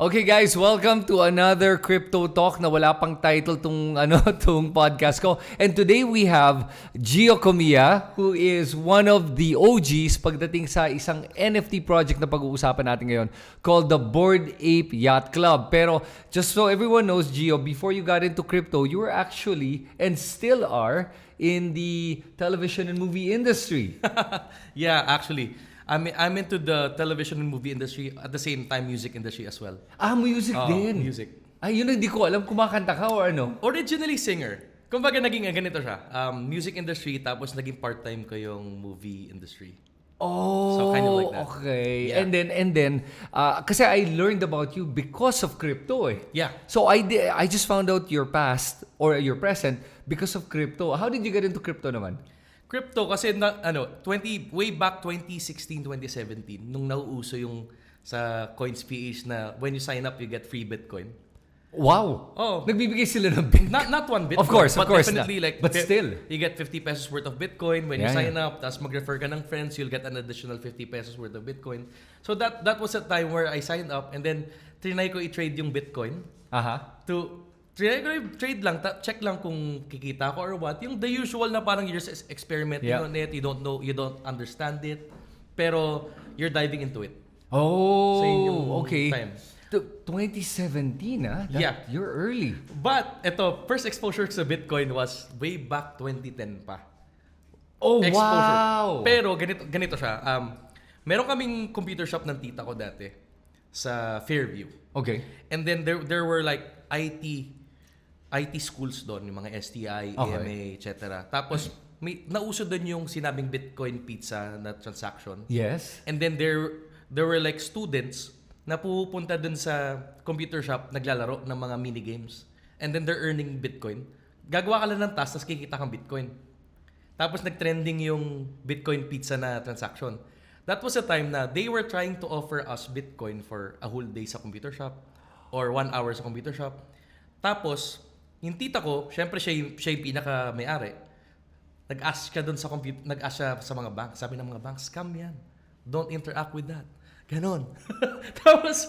Okay guys, welcome to another Crypto Talk na wala pang title tong podcast ko. And today we have Gio Comia, who is one of the OGs pagdating sa isang NFT project na pag-uusapan natin ngayon called the Bored Ape Yacht Club. Pero just so everyone knows, Gio, before you got into crypto, you were actually and still are in the television and movie industry. Yeah, actually. I'm into the television and movie industry at the same time music industry as well. Music din. Music. Ay, yun hindi ko alam, kumakanta ka or ano? Originally singer. Kumbaga naging ganito siya. Music industry tapos naging part-time ko yung movie industry. Oh, so kind of like that. Okay. Yeah. And then kasi I learned about you because of crypto eh. Yeah. So I just found out your past or your present because of crypto. How did you get into crypto naman? Crypto kasi way back 2016, 2017 nung nauuso yung sa Coins.ph na when you sign up you get free Bitcoin. Wow. Oh. Nagbibigay sila ng Bitcoin. Not one Bitcoin. Of course. Definitely but still. You get 50 pesos worth of Bitcoin when you sign up. Tapos mag-refer ka ng friends, you'll get an additional 50 pesos worth of Bitcoin. So that was a time where I signed up and then trinay ko i-trade yung Bitcoin. Trinay ko trade lang, check lang kung kikita ko or what. Yung the usual na parang you're just experimenting on it, you don't know, you don't understand it, pero you're diving into it. Oh, so yung okay. Time. 2017, you're early. But ito, first exposure sa Bitcoin was way back 2010 pa. Oh, exposure. Wow! Pero ganito siya. Meron kaming computer shop ng tita ko dati sa Fairview. Okay. And then there were like IT schools doon, yung mga STI, EMA, etc. Tapos may nauso doon yung sinabing Bitcoin pizza na transaction. Yes. And then there were like students na pupunta doon sa computer shop, naglalaro ng mga mini games. And then they're earning Bitcoin. Gagawa ka lang ng task, tapos kikita kang Bitcoin. Tapos nag-trending yung Bitcoin pizza na transaction. That was a time na they were trying to offer us Bitcoin for a whole day sa computer shop or 1 hour sa computer shop. Tapos, yung tita ko, syempre siya yung pinaka-may-ari. Nag-ask siya doon sa computer, nag-ask siya sa mga bank. Sabi ng mga bank, scam yan. Don't interact with that. Ganon. Tapos,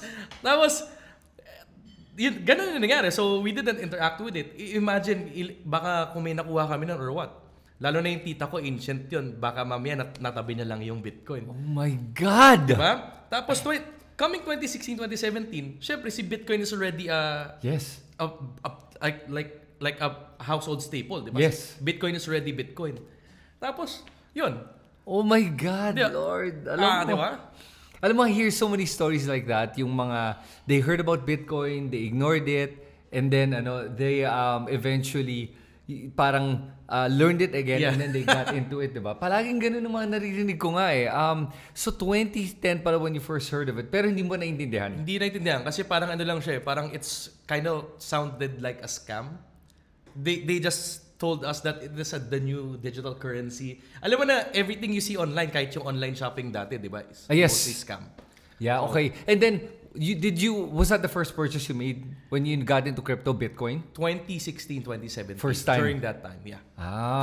ganon yung nangyari. So, we didn't interact with it. Imagine, baka kung may nakuha kami nun or what. Lalo na yung tita ko, ancient yun. Baka mamaya natabi niya lang yung Bitcoin. Oh my God! Diba? Tapos, coming 2016, 2017, syempre si Bitcoin is already yes. Like a household staple, di ba? Yes. Bitcoin is already Bitcoin. Tapos, yun. Oh my God, Lord. Alam mo, I hear so many stories like that. Yung mga, they heard about Bitcoin, they ignored it, and then, they eventually, parang learned it again, and then they got into it, di ba? Palaging ganun ang mga naririnig ko nga eh. So 2010 pala when you first heard of it, pero hindi mo naintindihan? Hindi naintindihan kasi parang lang siya eh. Parang it's kind of sounded like a scam. They just told us that it is the new digital currency. Alam mo na, everything you see online, kahit yung online shopping dati, di ba? Is mostly scam. Yeah, okay. And then, was that the first purchase you made when you got into crypto, Bitcoin? 2016, 2017. First time? During that time, yeah.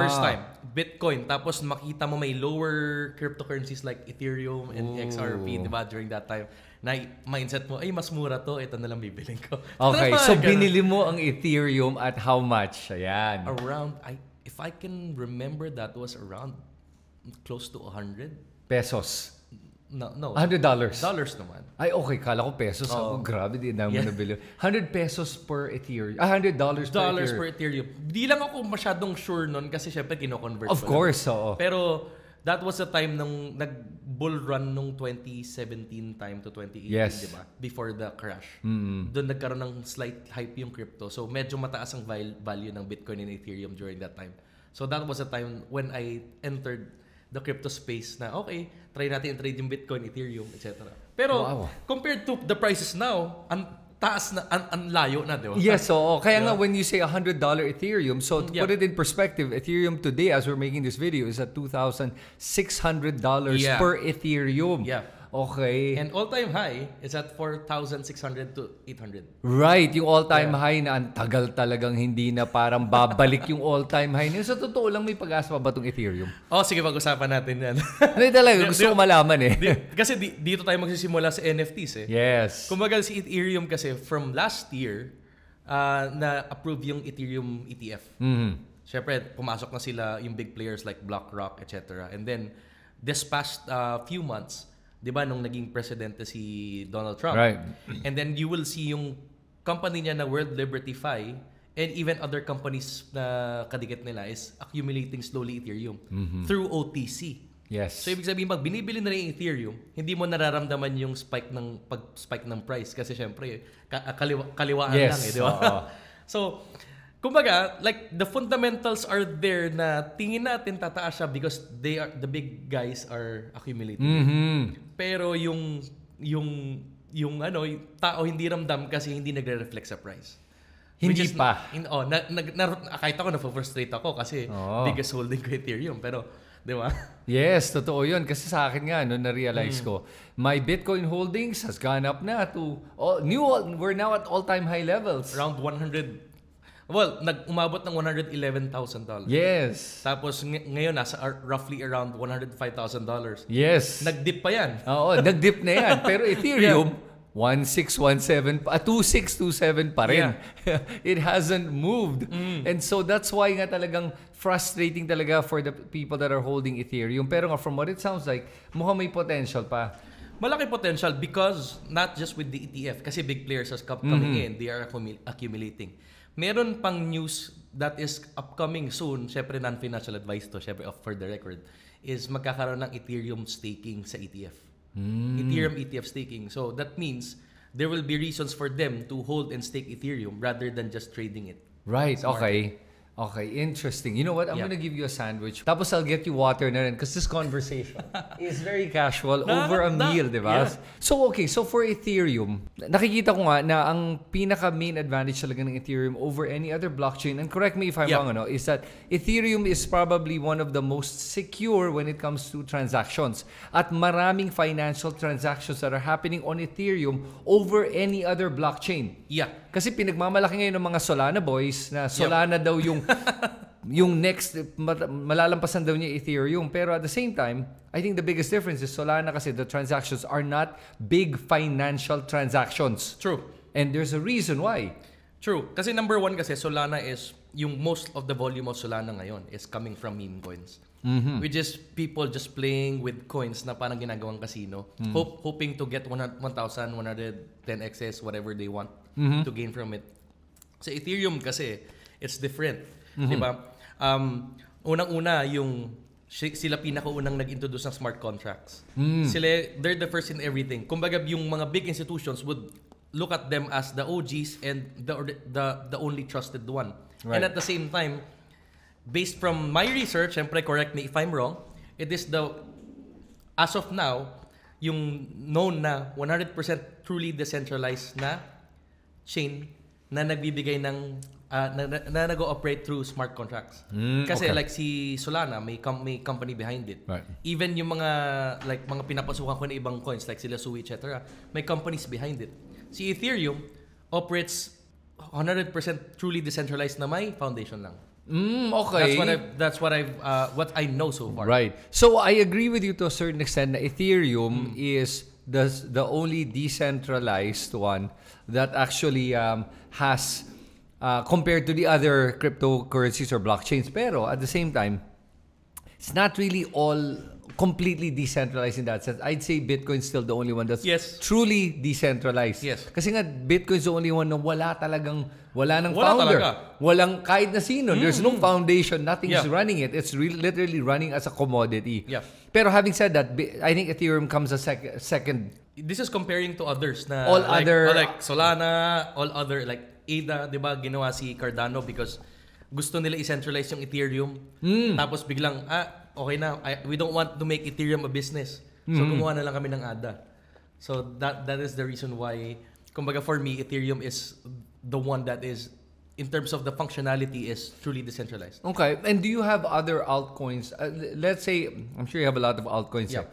First time. Bitcoin. Tapos makita mo may lower cryptocurrencies like Ethereum and XRP, di ba? During that time. Na mindset mo, ay mas mura to, ito na lang bibiling ko. Okay, so binili mo ang Ethereum at how much? Ayan. Around, if I can remember, that was around close to 100 pesos. No. $100. Dollars naman. Ay, okay. Kala ko pesos. Grabe, di naman nabili. 100 pesos per Ethereum. $100 per Ethereum. Di lang ako masyadong sure nun kasi syempre kino-convert. Of course, oo. Pero that was the time nung nag-bull run nung 2017 time to 2018, di ba? Before the crash. Mm-hmm. Doon nagkaroon ng slight hype yung crypto. So medyo mataas ang value ng Bitcoin and Ethereum during that time. So that was the time when I entered the crypto space na okay, try natin i-trade yung Bitcoin, Ethereum, etc. Pero compared to the prices now, ang taas na, ang layo na, di ba? Yes, so kaya nga when you say $100 Ethereum, so to put it in perspective, Ethereum today, as we're making this video, is at $2,600 per Ethereum. Yeah. Okay. And all-time high is at 4,600 to 800. Right, yung all-time high na ang tagal talagang hindi na parang babalik yung all-time high niya. Sa totoo lang, may pag-asa pa ba itong Ethereum? Sige, pag-usapan natin yan. Hindi talaga, gusto ko malaman eh. Kasi dito tayo magsisimula sa NFTs eh. Yes. Kumbaga si Ethereum kasi from last year, na-approve yung Ethereum ETF. Siyempre, pumasok na sila yung big players like BlackRock, etc. And then, this past few months, di ba, nung naging presidente si Donald Trump. Right. And then you will see yung company niya na World Liberty Fi and even other companies na kadikit nila is accumulating slowly Ethereum through OTC. Yes. So, ibig sabihin, pag binibili na rin yung Ethereum, hindi mo nararamdaman yung pag-spike ng price kasi syempre, kaliwaan lang eh, di ba? So, kumbaga, like, the fundamentals are there na tingin natin tataas siya because the big guys are accumulating. Pero yung tao hindi ramdam kasi hindi nagre-reflect sa price. Hindi pa. Kahit ako, na-frustrate ako kasi biggest holding ko Ethereum. Pero, di ba? Yes, totoo yun. Kasi sa akin nga, na-realize ko, my Bitcoin holdings has gone up na to, we're now at all-time high levels. Around 100. Well, umabot ng $111,000. Yes. Tapos ngayon nasa roughly around $105,000. Yes. Nag-dip pa yan. Oo, nag-dip na yan. Pero Ethereum, 1617 pa, 2627 pa rin. Yeah. It hasn't moved. And so that's why nga talagang frustrating talaga for the people that are holding Ethereum. Pero nga from what it sounds like, mukhang may potential pa. Malaki potential because not just with the ETF, kasi big players are coming in, they are accumulating. Meron pang news that is upcoming soon, syempre non-financial advice to, syempre for the record, is magkakaroon ng Ethereum staking sa ETF. Ethereum ETF staking. So that means there will be reasons for them to hold and stake Ethereum rather than just trading it. Right, okay. Okay, interesting. You know what? I'm gonna give you a sandwich. Tapos I'll get you water na rin because this conversation is very casual over a meal, di ba? Yeah. So, okay. So, for Ethereum, nakikita ko nga na ang pinaka-main advantage talaga ng Ethereum over any other blockchain, and correct me if I'm wrong, is that Ethereum is probably one of the most secure when it comes to transactions. At maraming financial transactions that are happening on Ethereum over any other blockchain. Yeah. Kasi pinagmamalaki ngayon ng mga Solana boys na Solana daw yung next, malalampasan daw niya Ethereum. Pero at the same time, I think the biggest difference is Solana kasi the transactions are not big financial transactions. True. And there's a reason why. True. Kasi number one kasi Solana is, yung most of the volume of Solana ngayon is coming from meme coins. Which is people just playing with coins na parang ginagawang casino. Hoping to get 1,110 XS, whatever they want to gain from it. Sa Ethereum kasi, it's different. Diba? Unang-una, sila pinakaunang nag-introduce ng smart contracts. They're the first in everything. Kumbaga, yung mga big institutions would look at them as the OGs and the only trusted one. Right. And at the same time, based from my research, syempre correct me if I'm wrong, it is as of now, yung known na 100% truly decentralized na chain na nagbibigay ng na nag-ooperate through smart contracts. Kasi like si Solana, may company behind it. Right. Even yung mga pinapasukan ko na ibang coins like sila Sui, etc., may companies behind it. Si Ethereum operates 100% truly decentralized na may foundation lang. Okay. That's what I know so far. Right. So I agree with you to a certain extent that Ethereum is the only decentralized one that actually has compared to the other cryptocurrencies or blockchains. Pero at the same time, it's not really all completely decentralized in that sense. I'd say Bitcoin's still the only one that's truly decentralized. Yes. Kasi nga, Bitcoin's the only one na wala ng founder. Talaga. Walang kahit na sino. There's no foundation. Nothing's running it. It's literally running as a commodity. Yeah. Pero having said that, I think Ethereum comes a second. This is comparing to others na like Solana, all other like ADA, 'di ba? Ginawa si Cardano because gusto nila i-centralize yung Ethereum. Tapos biglang okay na, we don't want to make Ethereum a business. So gumawa na lang kami ng ADA. So that is the reason why, kumbaga for me, Ethereum is the one that is, in terms of the functionality, is truly decentralized. Okay. And do you have other altcoins? Let's say, I'm sure you have a lot of altcoins. Yeah.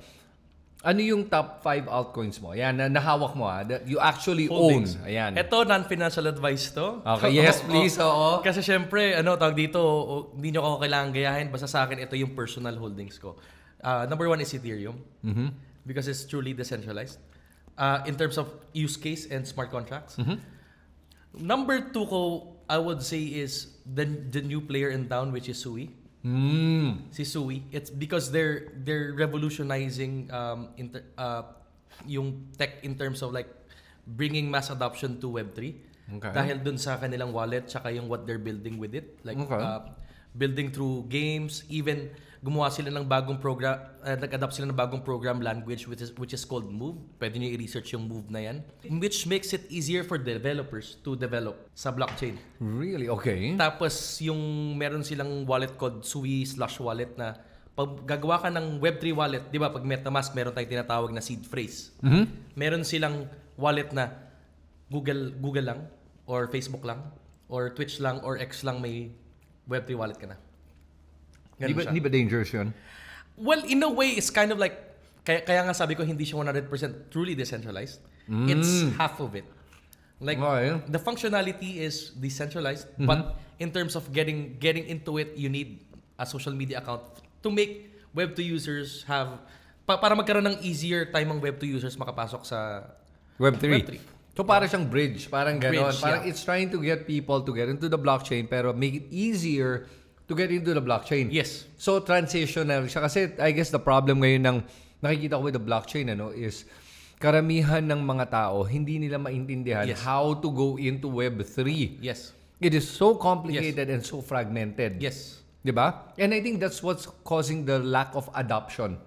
Ano yung top 5 altcoins mo? Ayan, nahawak mo that you actually Holdings. own. Ayan. Ito, non-financial advice to. Okay, yes please. Oo. Kasi syempre, tawag dito, hindi nyo ako kailangan gayahin. Basta sa akin, ito yung personal holdings ko. Number 1 is Ethereum. Because it's truly decentralized. In terms of use case and smart contracts. Number 2 ko, I would say is the new player in town, which is Sui. Si Sui. It's because they're revolutionizing yung tech in terms of like bringing mass adoption to Web3. Okay. Dahil dun sa kanilang wallet tsaka yung what they're building with it. Like building through games, even gumawa sila ng bagong program, nag-adapt sila ng bagong program language which is called Move. Pwede niyo i-research yung Move na yan. Which makes it easier for developers to develop sa blockchain. Really? Okay. Tapos yung meron silang wallet called Sui/wallet na pag gagawa ka ng Web3 wallet, di ba pag MetaMask meron tayong tinatawag na seed phrase. Meron silang wallet na Google lang or Facebook lang or Twitch lang or X lang may Web3 wallet ka na. Di ba dangerous yun? Well, in a way, it's kind of like, kaya nga sabi ko hindi siya 100% truly decentralized. It's half of it. Like, the functionality is decentralized, but in terms of getting into it, you need a social media account to make Web2 users have, para magkaroon ng easier time ang Web2 users makapasok sa Web3. So parang siyang bridge, parang gano'n. Parang yeah. it's trying to get people to get into the blockchain pero make it easier to get into the blockchain. Yes. So transitional siya kasi I guess the problem ngayon ng nakikita ko with the blockchain is karamihan ng mga tao hindi nila maintindihan how to go into Web3. Yes. It is so complicated and so fragmented. Yes. 'Di ba? And I think that's what's causing the lack of adoption.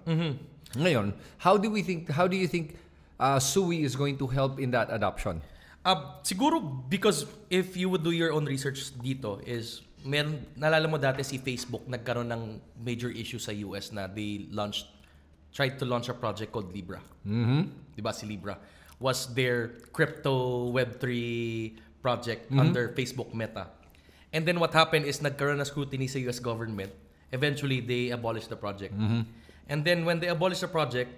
Ngayon, how do you think Sui is going to help in that adoption? Siguro because if you would do your own research dito is nalala mo dati si Facebook nagkaroon ng major issue sa US na they tried to launch a project called Libra. Diba si Libra was their crypto Web3 project under Facebook Meta. And then what happened is nagkaroon ng scrutiny sa US government. Eventually they abolished the project. And then when they abolished the project,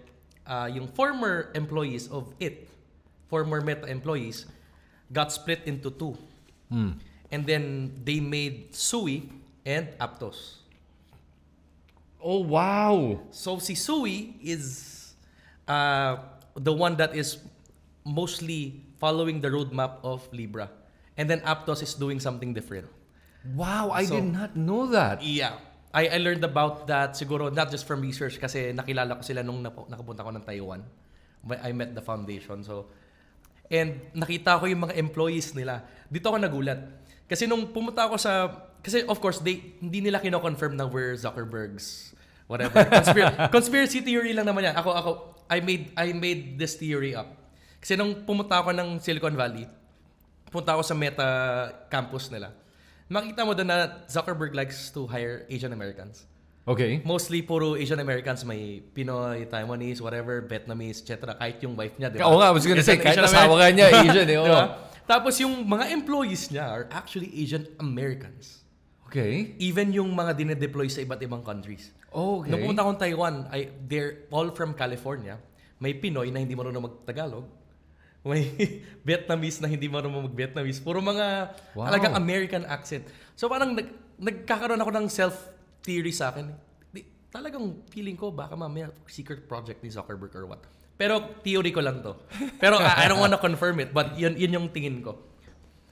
yung former employees of former Meta employees got split into two. And then they made Sui and Aptos. Oh, wow! So si Sui is the one that is mostly following the roadmap of Libra. And then Aptos is doing something different. Wow, I did not know that. Yeah. I learned about that siguro not just from research kasi nakilala ko sila nung nakapunta ko ng Taiwan. I met the foundation. And nakita ko yung mga employees nila. Dito ako nagulat. Kasi nung pumunta ako kasi of course, hindi nila kino-confirm na we're Zuckerberg's whatever. Conspiracy theory lang naman yan. I made this theory up. Kasi nung pumunta ako ng Silicon Valley, pumunta ako sa Meta campus nila. Makita mo doon na Zuckerberg likes to hire Asian Americans. Okay. Mostly puro Asian Americans, may Pinoy, Taiwanese, whatever, Vietnamese, etc. Kahit yung wife niya, di ba? Oo nga, I was gonna say, kahit asawa ka niya, Asian eh. Diba? Tapos yung mga employees niya are actually Asian Americans. Okay. Even yung mga dinedeploy sa iba't ibang countries. Okay. Nung pumunta akong Taiwan, they're all from California. May Pinoy na hindi marunong mag-Tagalog. May Vietnamese na hindi marunong mag-Vietnamese. Puro mga talagang American accent. So parang nagkakaroon ako ng self-theory sa akin. Talagang feeling ko baka mamaya secret project ni Zuckerberg or what. Pero theory ko lang to. Pero I don't wanna confirm it, but yun yung tingin ko.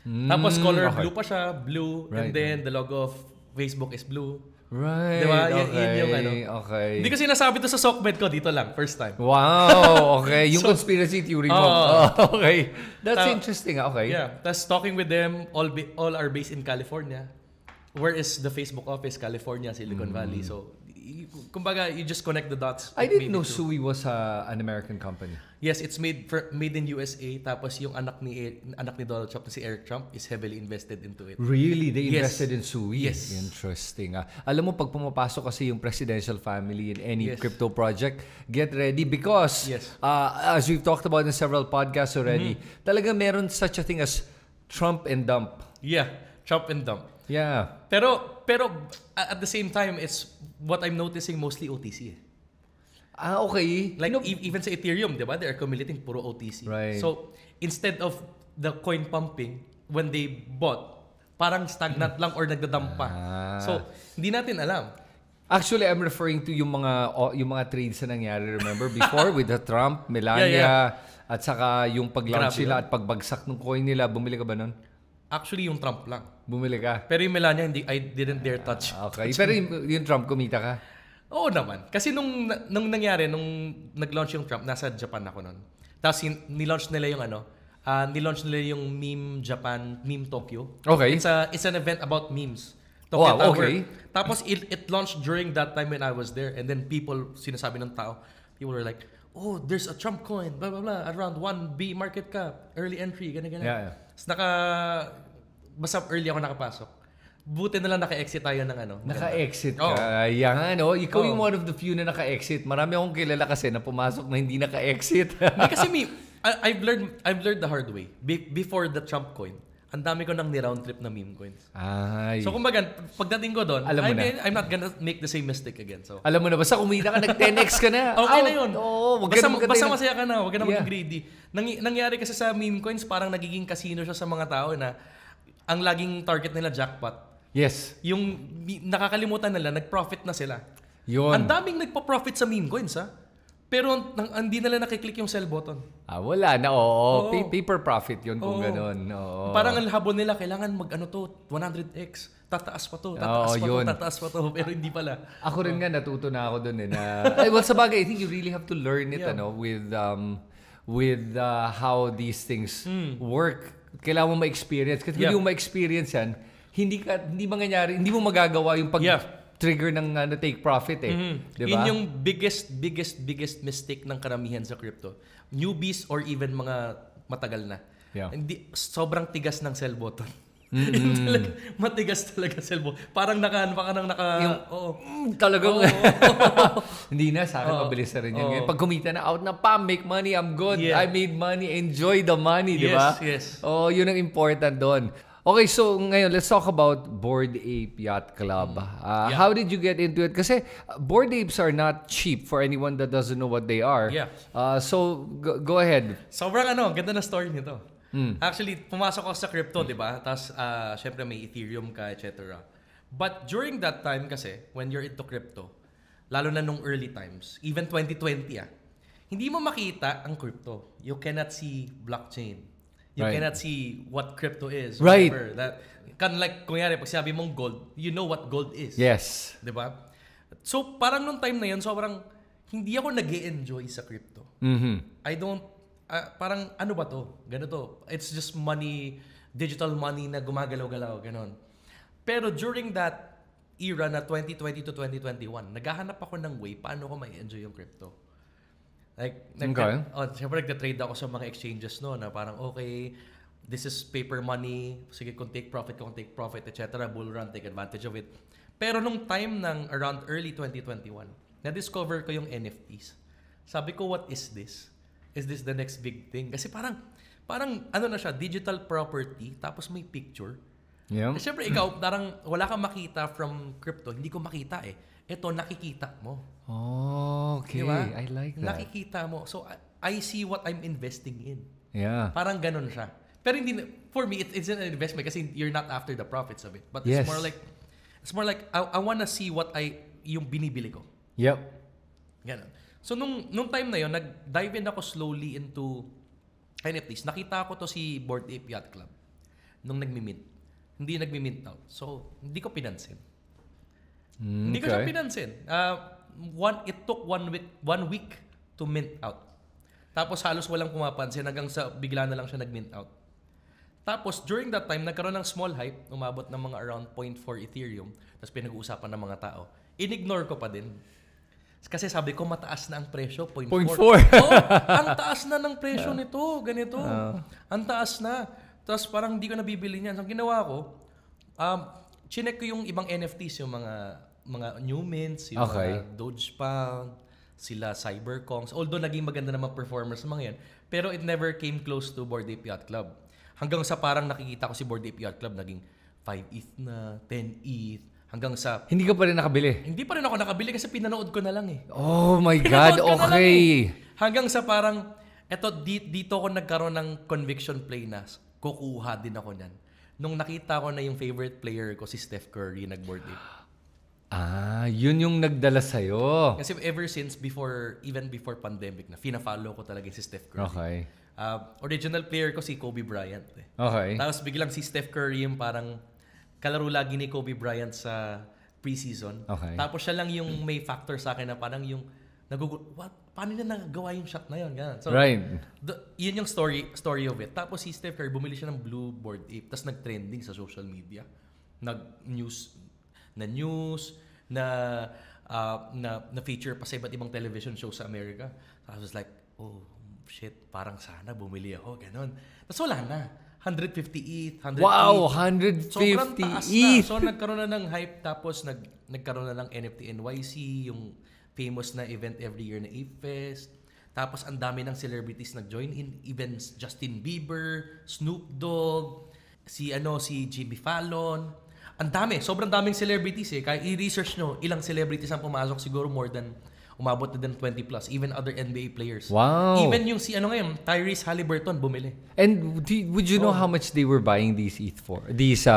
Tapos color blue pa siya, blue, and then the logo of Facebook is blue. Right. Diba? Okay. Yun yung Okay. Hindi kasi nasabi to sa SOCMED ko dito lang, first time. Wow. Okay. Yung conspiracy theory mo. Okay. That's interesting. Okay. Yeah. Tapos talking with them, all are based in California. Where is the Facebook office? California, Silicon Valley. So, kumbaga, you just connect the dots. I didn't know Sui was an American company. Yes, it's made in USA. Tapos yung anak ni Donald Trump na si Eric Trump is heavily invested into it. Really? They invested in Sui? Yes. Interesting. Alam mo, pag pumapasok kasi yung presidential family in any crypto project, get ready because as we've talked about in several podcasts already, talaga meron such a thing as Trump and dump. Yeah, Trump and dump. Yeah. Pero at the same time, it's what I'm noticing mostly OTC. Okay. Like even sa Ethereum, di ba? They are accumulating puro OTC. Right. So, instead of the coin pumping, when they bought, parang stagnant lang or nagdadump pa. So, hindi natin alam. Actually, I'm referring to yung mga trades na nangyari, remember? Before, with the Trump, Melania, at saka yung pag-launch sila at pagbagsak ng coin nila. Bumili ka ba nun? Actually, yung Trump lang. Bumili ka? Pero yung Melania, I didn't dare touch. Okay. Pero yung Trump, kumita ka? Oo naman. Kasi nung nangyari, nung nag-launch yung Trump, nasa Japan ako nun. Tapos nilaunch nila yung nilaunch nila yung Meme Japan, Meme Tokyo. Okay. It's an event about memes. Tokyo Tower. Okay. Tapos it launched during that time when I was there. And then sinasabi ng tao, people were like, oh, there's a Trump coin, blah, blah, blah, around 1B market cap, early entry, ganyan. Yeah. Tapos basta early ako nakapasok. Buti na lang naka-exit tayo ng Naka-exit ka. Yan, ikaw yung one of the few na naka-exit. Marami akong kilala kasi na pumasok na hindi naka-exit. Hindi kasi I've learned the hard way. Before the Trump coin, ang dami ko nang ni-round trip na meme coins. Ay. So kumbaga, pagdating ko doon, I'm not gonna make the same mistake again. So alam mo na, basta kumita ka, nag-10x ka na. Okay na yun. Oo, basta masaya ka na, wag ka na maging greedy. Nangyari kasi sa meme coins, parang nagiging casino siya sa mga tao na ang laging target nila jackpot. Yes. Yung nakakalimutan nila, nag-profit na sila. Yun. Ang daming nagpa-profit sa meme coins, ha? Pero hindi nila nakiklik yung sell button. Wala na, oo. Paper profit yun kung ganun. Oo. Parang ang habon nila, kailangan 100x. Tataas pa to, tataas pa to. Pero hindi pala. Ako rin nga, natuto na ako dun well, sa bagay, I think you really have to learn it, with how these things work. Kailangan mo ma-experience. Kasi hindi mo ma-experience yan, hindi mo magagawa yung trigger ng take profit Diba? Yun yung biggest mistake ng karamihan sa crypto. Newbies or even mga matagal na. Yeah. Sobrang tigas ng sell button. Matigas talaga sell button. Parang talagang hindi na sa akin mabilis na rin yun. Pag kumita na out na make money, I'm good. I made money, enjoy the money, di ba? Yes. Yun ang important doon. Okay, so ngayon, let's talk about Bored Ape Yacht Club. How did you get into it? Kasi Bored Apes are not cheap for anyone that doesn't know what they are. Yeah. So, go ahead. Sobrang ganda na story nito. Actually, pumasok ako sa crypto, di ba? Tapos, syempre may Ethereum ka, etc. But during that time kasi, when you're into crypto, lalo na nung early times, even 2020 hindi mo makita ang crypto. You cannot see blockchain. You cannot see what crypto is. Right. Whatever. Like, kunyari, pag sabi mong gold, you know what gold is. Yes. Di ba? So, parang nung time na yun, sobrang hindi ako nag-e-enjoy sa crypto. I don't, parang ano ba to? Ganito. It's just money, digital money na gumagalaw-galaw, ganon. Pero during that era na 2020 to 2021, naghahanap ako ng way paano ko may enjoy yung crypto. Siyempre nagda-trade ako sa mga exchanges na parang okay, this is paper money, sige kung take profit, etc. Bull run, take advantage of it. Pero nung time ng around early 2021, na-discover ko yung NFTs. Sabi ko, what is this? Is this the next big thing? Kasi parang ano na siya, digital property, tapos may picture. Yeah. Siyempre ikaw, parang wala kang makita from crypto. Hindi ko makita Ito, nakikita mo. Okay. Diba? I like that. Nakikita mo. So, I see what I'm investing in. Yeah. Parang ganun siya. Pero hindi, for me, it's an investment kasi you're not after the profits of it. But yes. It's more like, I wanna see what yung binibili ko. Yep. Ganun. So, nung time na yun, nag-dive in ako slowly into NFTs. Nakita ko to si Bored Ape Yacht Club nung nagmi-mint. Hindi nagmi-mint out. So, hindi ko pinansin. Hindi ko siya pinansin. It took one week to mint out. Tapos halos walang pumapansin hanggang sa bigla na lang siya nag-mint out. Tapos during that time, nagkaroon ng small hype, umabot ng mga around 0.4 Ethereum, tapos pinag-uusapan ng mga tao. Ignore ko pa din. Kasi sabi ko, mataas na ang presyo, 0.4. Ang taas na ng presyo nito, ganito. Ang taas na. Tapos parang hindi ko nabibili niyan. So, ang ginawa ko, chinek ko yung ibang NFTs, yung mga new mints, yung mga Dogepound, sila Cyberkongs. Although naging maganda naman performers ng mga yan. Pero it never came close to Bored Ape Yacht Club. Hanggang sa parang nakikita ko si Bored Ape Yacht Club, naging 5 ETH na, 10 ETH, Hanggang sa, Hindi ka pa rin nakabili? hindi pa rin ako nakabili kasi pinanood ko na lang eh. Oh my Pinanood God, ko na lang okay. Hanggang sa parang, dito ako nagkaroon ng conviction play na kukuha din ako niyan. Nung nakita ko na yung favorite player ko, si Steph Curry, nag-board ape. Yun yung nagdala sa'yo. Kasi ever since even before pandemic na, fina-follow ko talaga si Steph Curry. Okay. Original player ko si Kobe Bryant. Eh. Okay. Tapos biglang si Steph Curry yung parang kalaro lagi ni Kobe Bryant sa preseason. Okay. Tapos siya lang yung may factor sa akin na parang yung paano niya nagawa yung shot na yun? Ganun. So, Right. Yun yung story of it. Tapos si Steph Curry, bumili siya ng blue board ape. Tapos nag-trending sa social media. Nag-news, na feature pa sa iba't ibang television show sa America. So I was like, oh shit, parang sana bumili ako. Ganon. Tapos wala na. 150 ETH, 100 Wow, ETH. 150 Sobrang taas ETH. na. So nagkaroon na ng hype. Tapos nagkaroon na ng NFT NYC, yung famous na event every year na Ape Fest. Tapos ang dami ng celebrities nag-join in events. Justin Bieber, Snoop Dogg, si Jimmy Fallon. Ang dami, sobrang daming celebrities eh. Kaya i-research nyo, ilang celebrities ang pumasok, siguro umabot na din 20 plus, even other NBA players. Wow. Even yung ngayon, Tyrese Halliburton bumili. And would you know how much they were buying these ETH for? These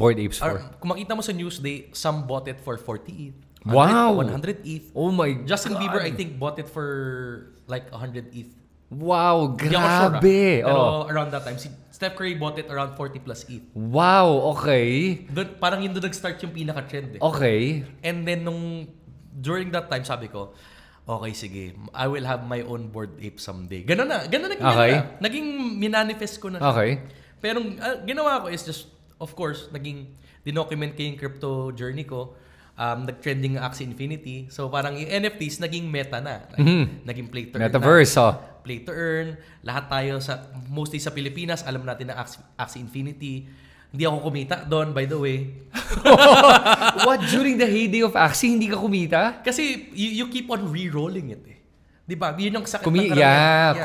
board apes for? Kung makita mo sa news, some bought it for 40 ETH. 100, Wow. 100 ETH. Oh my Justin God. Bieber, I think, bought it for like 100 ETH. Wow, Hindi ako sure, grabe. Pero around that time, si Steph Curry bought it around 40 plus ETH. Wow, okay. Parang yun doon nag-start yung pinaka-trend eh. Okay. And then during that time, sabi ko, okay, sige, I will have my own board ape someday. Ganun na. Okay. Naging minanifest ko na siya. Okay. Pero ginawa ko is just, of course, naging dinocument ko yung crypto journey ko. Nag-trending ang Axie Infinity. So parang yung NFTs naging meta na. Naging play to earn. Metaverse, Play to earn. Lahat tayo, mostly sa Pilipinas, alam natin na Axie Infinity. Hindi ako kumita doon, by the way. What? During the heyday of Axie, hindi ka kumita? Kasi you keep on re-rolling it eh. Di ba? Yun yung sakit ng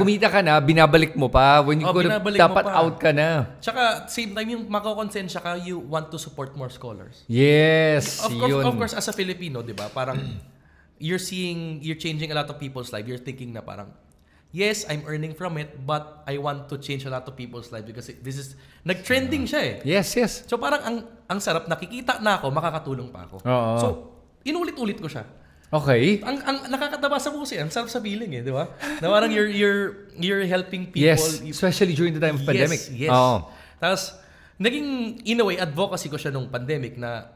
Kumita ka na, binabalik mo pa. When you could have, dapat out ka na. Tsaka, same time, yung makakonsensya ka, you want to support more scholars. Yes, Of course, as a Filipino, di ba? Parang, you're changing a lot of people's life. You're thinking na parang, yes, I'm earning from it, but I want to change a lot of people's life because this is, nag-trending siya eh. Yes. So parang, ang sarap, nakikita na ako, makakatulong pa ako. Oo. So, inulit-ulit ko siya. Okay. Ang nakakataba sa puso ang sarap sa feeling eh, di ba? Na parang you're helping people. Yes, especially during the time of pandemic. Yes. Tapos, naging, in a way, advocacy ko siya nung pandemic na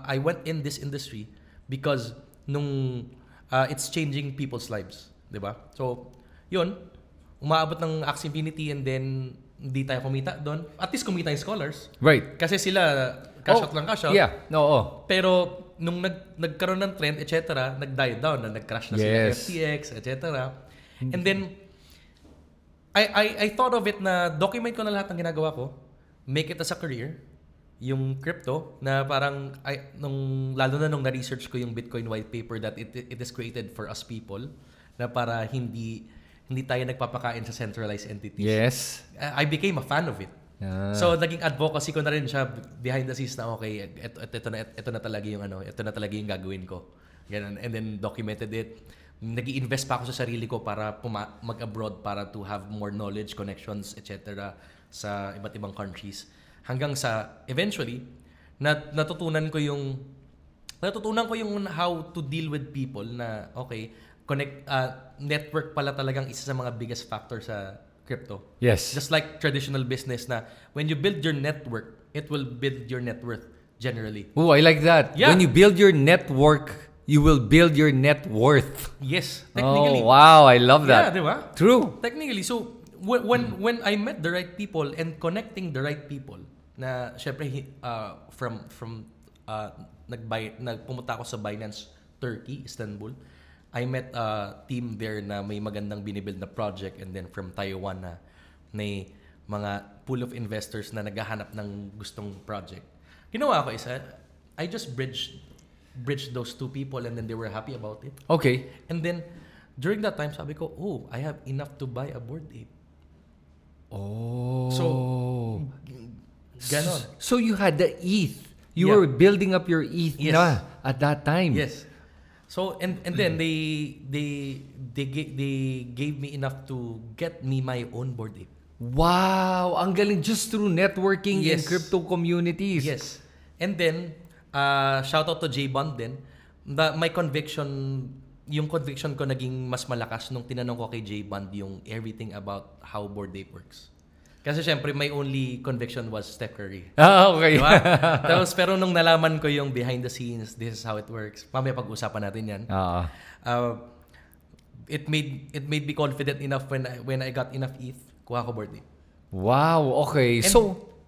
I went in this industry because it's changing people's lives. Di ba? So, yun, umaabot ng Axie Infinity and then hindi tayo kumita doon. At least kumita yung scholars. Right. Kasi sila, cash out lang cash out. Yeah, no. Pero, nung nagkaroon ng trend, etc., nag-die down, nag-crash na sila FTX, etc. And then, I thought of it na document ko na lahat ng ginagawa ko, make it as a career, yung crypto, na parang, lalo na nung na-research ko yung Bitcoin white paper that it is created for us people, na para hindi tayo nagpapakain sa centralized entities. Yes. I became a fan of it. So naging advocacy ko na rin siya behind the scenes na okay, ito na talaga yung gagawin ko. Ganun. And then documented it. Nag-i-invest pa ako sa sarili ko para mag-abroad para to have more knowledge, connections, etc. sa iba't ibang countries. Hanggang sa eventually natutunan ko yung how to deal with people na okay, network pala talagang isa sa mga biggest factor sa crypto. Yes. Just like traditional business na when you build your network, it will build your net worth generally. Oh, I like that. Yeah. When you build your network, you will build your net worth. Yes, technically. Oh, wow. I love that. Yeah, di ba? True. Technically. So, when I met the right people and connecting the right people, na syempre, nagpumunta ako sa Binance Turkey, Istanbul. I met a team there na may magandang binibuild na project, and then from Taiwan na may mga pool of investors na naghahanap ng gustong project. Ginawa ko isa, I just bridged those two people and then they were happy about it. Okay. And then during that time, sabi ko, oh, I have enough to buy a board ape. Oh. So, ganon. So you had the ETH. You were building up your ETH na at that time. Yes. So and then they gave me enough to get me my own Bored Ape. Wow, ang galing, just through networking in crypto communities. Yes. And then shout out to J-Bond din. Yung conviction ko naging mas malakas nung tinanong ko kay J-Bond yung everything about how Bored Ape works. Kasi syempre, my only conviction was Steph Curry. Okay. Diba? Tapos, pero nung nalaman ko yung behind the scenes, this is how it works. Mamaya pag-usapan natin yan. It made me confident enough when I got enough ETH, kuha ko Bored Ape. Wow, okay.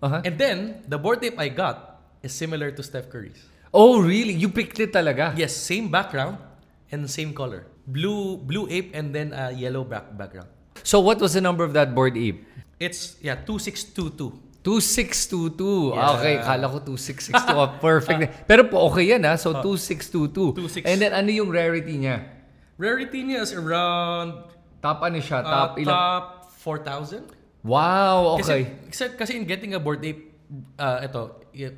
And then, the Bored Ape I got is similar to Steph Curry's. Oh, really? You picked it talaga? Yes, same background and same color. Blue ape and then yellow background. So, what was the number of that Bored Ape? It's 2622. 2622. Yeah. Okay, kala ko 2662. Perfect. Pero po okay yan So 2622. 26. And then ano yung rarity niya? Rarity niya is around Top ano siya? Top ilang? top 4,000. Wow, okay. Kasi in getting a Bored Ape,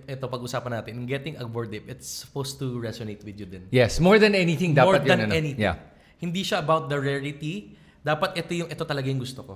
ito pag-usapan natin. In getting a Bored Ape, it's supposed to resonate with you din. Yes, more than anything dapat more than anything. Yeah. Hindi siya about the rarity. Dapat ito talaga yung gusto ko.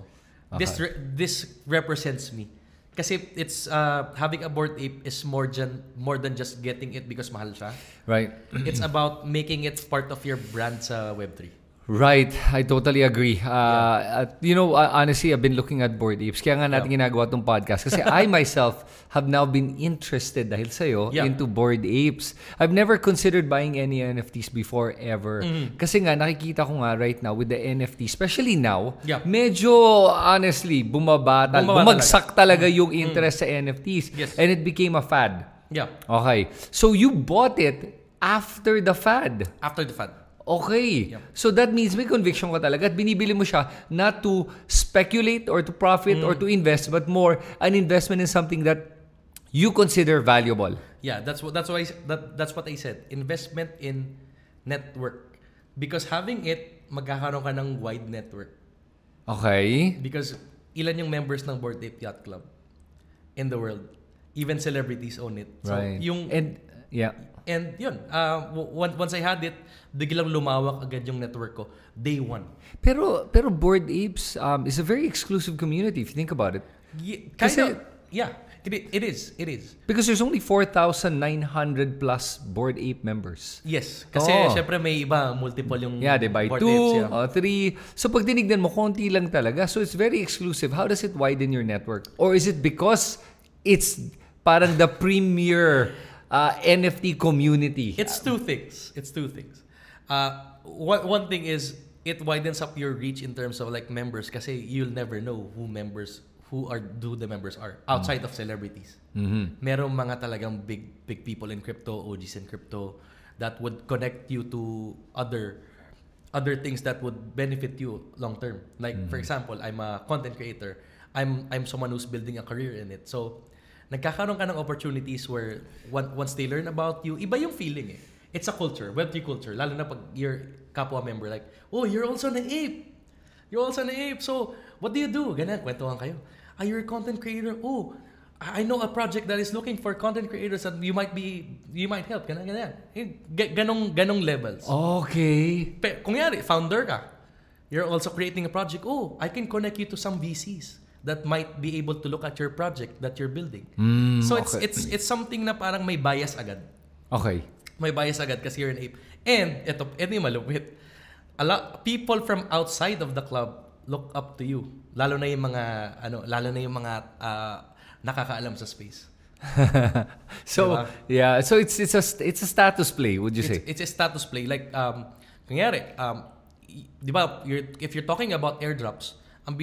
Okay. This represents me. Kasi it's having a Bored Ape is more than just getting it because mahal siya. Right. It's about making it part of your brand sa Web3. Right. I totally agree. Honestly, I've been looking at Bored Apes. Kaya nga natin ginagawa itong podcast. Kasi I myself have now been interested dahil sa'yo into Bored Apes. I've never considered buying any NFTs before ever. Kasi nga, nakikita ko nga right now with the NFT, especially now, medyo honestly, bumagsak talaga yung interest sa NFTs. Yes. And it became a fad. Yeah. Okay. So you bought it after the fad. After the fad. Okay. Yep. So that means may conviction ka talaga at binibili mo siya not to speculate or to profit or to invest, but more an investment in something that you consider valuable. Yeah, that's what I said. Investment in network. Because having it, magkakaroon ka ng wide network. Okay. Because ilan yung members ng Bored Ape Yacht Club in the world? Even celebrities own it. So, right. And yun, once I had it, biglang lumawak agad yung network ko. Day one. Pero Bored Apes is a very exclusive community if you think about it. Yeah, it is. Because there's only 4,900 plus Bored Ape members. Yes. Kasi syempre may iba, multiple yung they buy Bored 2, Apes, 3. So pag tinignan mo, konti lang talaga. So it's very exclusive. How does it widen your network? Or is it because it's parang the premier NFT community? It's two things. One thing is it widens up your reach in terms of like members kasi you'll never know who the members are outside of celebrities. Merong mga talagang big people in crypto, OGs in crypto that would connect you to other things that would benefit you long term. Like for example, I'm a content creator. I'm someone who's building a career in it. So nagkakaroon ka ng opportunities where once they learn about you, iba yung feeling eh. It's a culture, Web3 culture. Lalo na pag you're kapwa member, like, oh, you're also an ape. So, what do you do? Ganyan, kwentuhan kayo. You're a content creator. Oh, I know a project that is looking for content creators and you might help. Ganyan. Ganong levels. Okay. Kunyari, founder ka. You're also creating a project. Oh, I can connect you to some VCs that might be able to look at your project that you're building. So it's something na parang may bias agad. Okay. May bias agad kasi you're an ape. And ito yung malupit. A lot people from outside of the club look up to you. Lalo na yung mga nakakaalam sa space. So, diba? So it's a status play, would you say? It's a status play. Like kunyari, di ba, if you're talking about airdrops, ang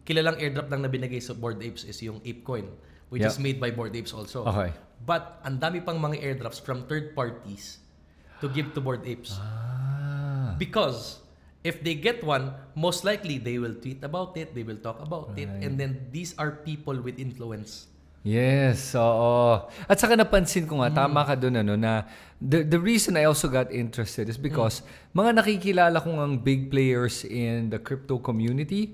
kilalang airdrop lang na binigay sa Bored Apes is yung ApeCoin, which is made by Bored Apes also. Okay. But ang dami pang mga airdrops from third parties to give to Bored Apes. Because if they get one, most likely they will tweet about it, they will talk about it, and then these are people with influence. Yes, oo. At saka napansin ko nga, tama ka doon na the reason I also got interested is because mga nakikilala kong ang big players in the crypto community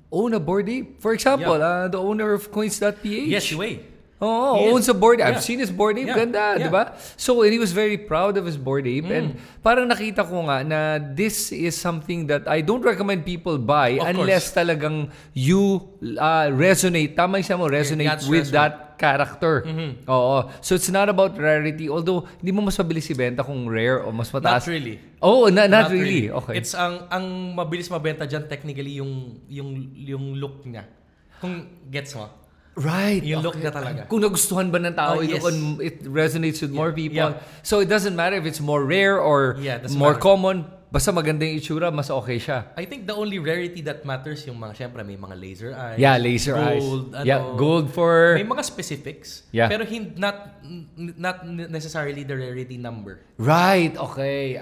own a Bored Ape. For example, the owner of Coins.ph. Yes, Wei. Oo, owns a board ape. I've Yeah. seen his board ape. Yeah. Ganda, Yeah. di ba? So, and he was very proud of his board ape. And parang nakita ko nga na this is something that I don't recommend people buy Of unless talagang you resonate. Tama yung siya mo, resonate That's with right. that character. Oo. So, it's not about rarity. Although, hindi mo mas mabilis ibenta kung rare o mas mataas. Not really. Oh, not really. Okay. It's ang mabilis mabenta dyan technically yung look niya. Kung gets mo. Right. Yung look na talaga. Kung nagustuhan ba ng tao, Oh, yes. it resonates with more people. Yeah. So it doesn't matter if it's more rare or Doesn't more matter. common. Basta maganda yung itsura, mas okay siya. I think the only rarity that matters yung mga, syempre may mga laser eyes. Yeah, laser gold, eyes. Yeah, gold for... May mga specifics. Yeah. Pero not necessarily the rarity number. Right, okay.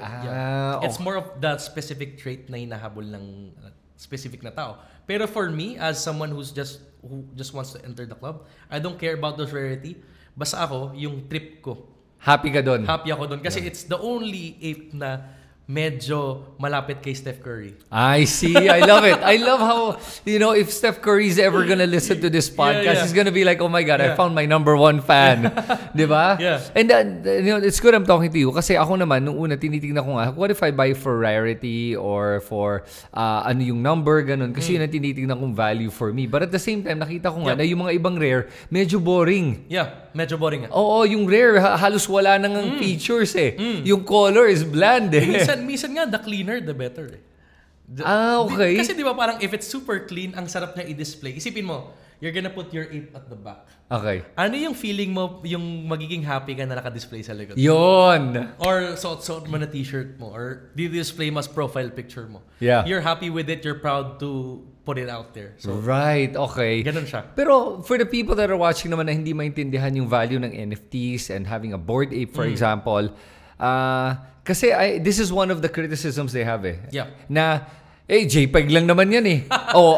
It's more of the specific trait na hinahabol ng specific na tao. Pero for me, as someone who just wants to enter the club, I don't care about those rarity. Basta ako, yung trip ko. Happy ka doon. Happy ako doon. Kasi it's the only ape na medyo malapit kay Steph Curry. I see. I love it. I love how, if Steph Curry's ever gonna listen to this podcast, he's gonna be like, oh my God, I found my number one fan. Di ba? Yeah. And it's good I'm talking to you kasi ako naman, nung una, tinitingnan ko nga, what if I buy for rarity or for ano yung number, ganun. Kasi yun ang tinitingnan kong value for me. But at the same time, nakita ko nga na yung mga ibang rare, medyo boring. Yeah, medyo boring nga. Oo, yung rare, halos wala nang features eh. Yung color is bland eh. Minsan nga, the cleaner, the better. Okay. Kasi di ba parang if it's super clean, ang sarap niya i-display. Isipin mo, you're gonna put your ape at the back. Okay. Ano yung feeling mo, yung magiging happy ka na naka-display sa likod? Yun. Or suot mo na t-shirt mo, or di-display mas profile picture mo. Yeah. You're happy with it, you're proud to put it out there. So, Right, okay. ganun siya. Pero for the people that are watching naman na hindi maintindihan yung value ng NFTs and having a board ape, for example, kasi this is one of the criticisms they have eh. Yeah. Na, JPEG lang naman yan eh.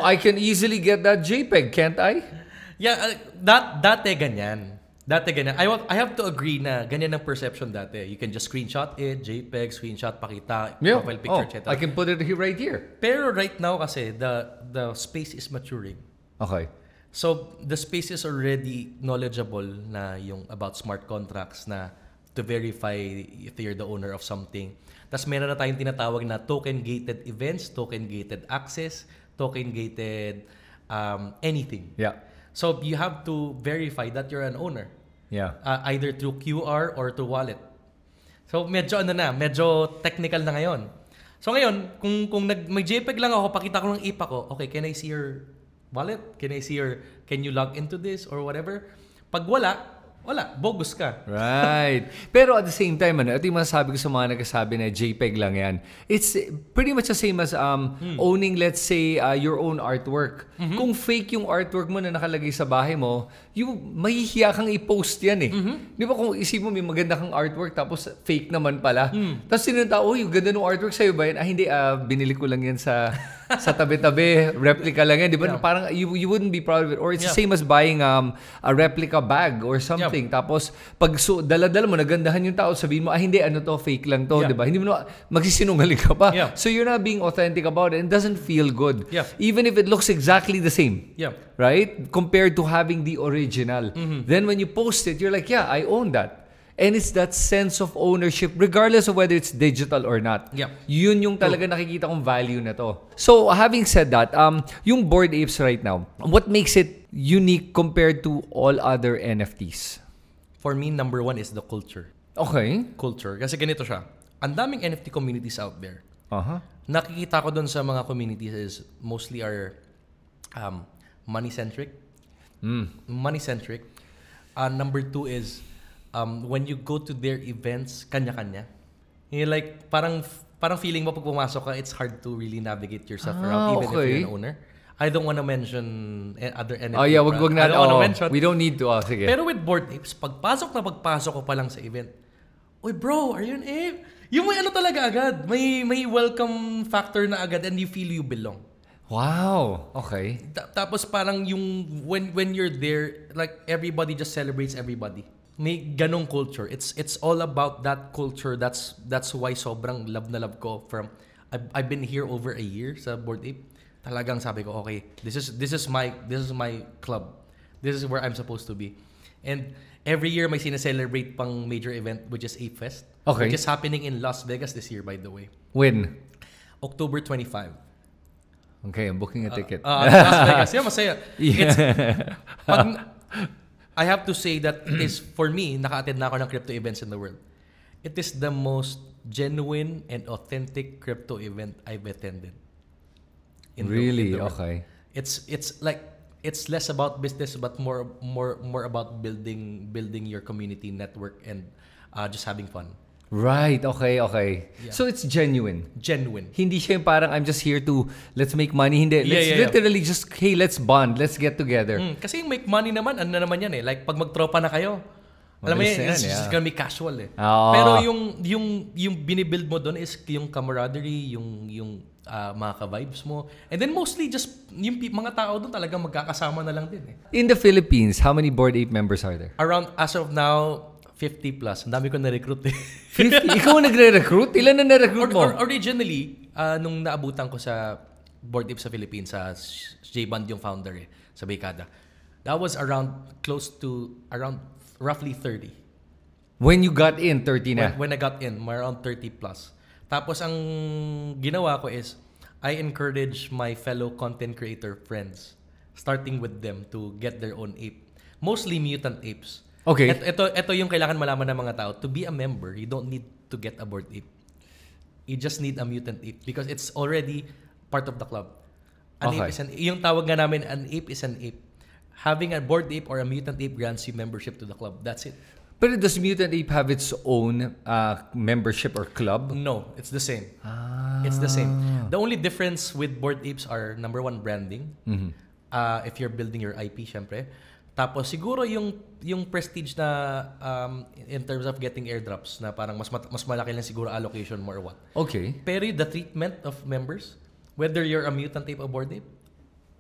I can easily get that JPEG, can't I? Yeah, dati ganyan. I have to agree na ganyan ang perception dati. You can just screenshot it, JPEG, screenshot, pakita, profile picture, etc. I can put it here right here. Pero right now kasi, the space is maturing. Okay. So, the space is already knowledgeable na yung about smart contracts na to verify if you're the owner of something. Tapos meron na tayong tinatawag na token-gated events, token-gated access, token-gated anything. Yeah. So, you have to verify that you're an owner. Yeah. Either through QR or through wallet. So, medyo technical na ngayon. So, ngayon, kung may JPEG lang ako, pakita ko ng ipa ko, okay, can I see your wallet? Can you log into this or whatever? Pag wala, bogus ka. Right. Pero at the same time, ito yung masasabi ko sa mga nagsasabi na JPEG lang yan. It's pretty much the same as owning, let's say, your own artwork. Kung fake yung artwork mo na nakalagay sa bahay mo, mahihiya kang i-post yan eh. Di ba kung isip mo may maganda kang artwork tapos fake naman pala. Tapos sinunta, yung ganda ng artwork sa'yo ba yan? Hindi, binili ko lang yan sa tabi-tabi. Replica lang yan. Di ba? Yeah. Parang you wouldn't be proud of it. Or it's the same as buying a replica bag or something. Tapos, pag dala-dala mo, nagandahan yung tao, sabihin mo, hindi, fake lang to, di ba? Hindi mo magsisinungaling ka pa. Yeah. So, you're not being authentic about it and it doesn't feel good. Yeah. Even if it looks exactly the same. Yeah. Right? Compared to having the original. Then, when you post it, you're like, yeah, I own that. And it's that sense of ownership, regardless of whether it's digital or not. Yeah. Yun yung talaga nakikita kong value na to. So, having said that, yung Bored Apes right now, what makes it unique compared to all other NFTs? For me, number one is the culture. Okay. Culture. Kasi ganito siya. Ang daming NFT communities out there. Uh-huh. Nakikita ko doon sa mga communities is mostly are money-centric. Money-centric. Number two is when you go to their events, kanya-kanya. Like, parang feeling mo pag pumasok ka, it's hard to really navigate yourself around even if you're an owner. I don't want to mention other NFT. Oh yeah, wag na. I don't want to mention. We don't need to. Sige. Pero with Bored Apes, pagpasok ko pa lang sa event, "Uy bro, are you an ape?" Yung may talaga agad. May welcome factor na agad and you feel you belong. Wow. Okay. Tapos parang yung when you're there, like everybody just celebrates everybody. May ganong culture. It's all about that culture. That's why sobrang love na love ko from I've been here over a year sa Bored Ape. Talagang sabi ko, okay, this is my club. This is where I'm supposed to be. And every year may sineselebrate pang major event which is Ape Fest. Okay. Which is happening in Las Vegas this year, by the way. When? October 25. Okay, I'm booking a ticket. Las Vegas. Yeah, masaya. Yeah. I have to say that it is, for me, naka-attend na ako ng crypto events in the world. It is the most genuine and authentic crypto event I've attended. Really? In the world. Okay. It's like it's less about business but more about building your community network and just having fun. Right. Okay. Yeah. So it's genuine. Genuine. Hindi siya yung parang I'm just here to let's make money. Hindi. Let's literally just, hey, let's bond. Let's get together. Kasi yung make money naman, ano naman yan eh. Like pag magtropa na kayo, alam mo yun, it's just gonna be casual eh. Pero yung binibuild mo doon is yung camaraderie, yung mga ka-vibes mo. And then mostly just yung mga tao doon talagang magkakasama na lang din eh. In the Philippines, how many Bored Ape members are there? Around, as of now, 50 plus. Ang dami ko na-recruit eh. 50? Ikaw nagre-recruit? Ilan na na-recruit mo? Originally, nung naabutan ko sa Bored Ape sa Philippines, sa J-Band yung founder eh, sa Bekada. That was around roughly 30. When you got in, 30 na? When I got in, around 30 plus. Tapos ang ginawa ko is, I encourage my fellow content creator friends, starting with them to get their own ape. Mostly mutant apes. Okay. Ito yung kailangan malaman ng mga tao. To be a member, you don't need to get a Bored Ape. You just need a mutant ape because it's already part of the club. An ape is yung tawag nga namin, an ape is an ape. Having a Bored Ape or a mutant ape grants you membership to the club. That's it. But does mutant ape have its own membership or club? No, it's the same. It's the same. The only difference with Bored Apes are, number one, branding. Mm-hmm. If you're building your IP, syempre. Tapos siguro yung prestige na in terms of getting airdrops na parang mas malaki lang siguro allocation mo or what. Okay. Pero the treatment of members, whether you're a mutant ape or Bored Ape,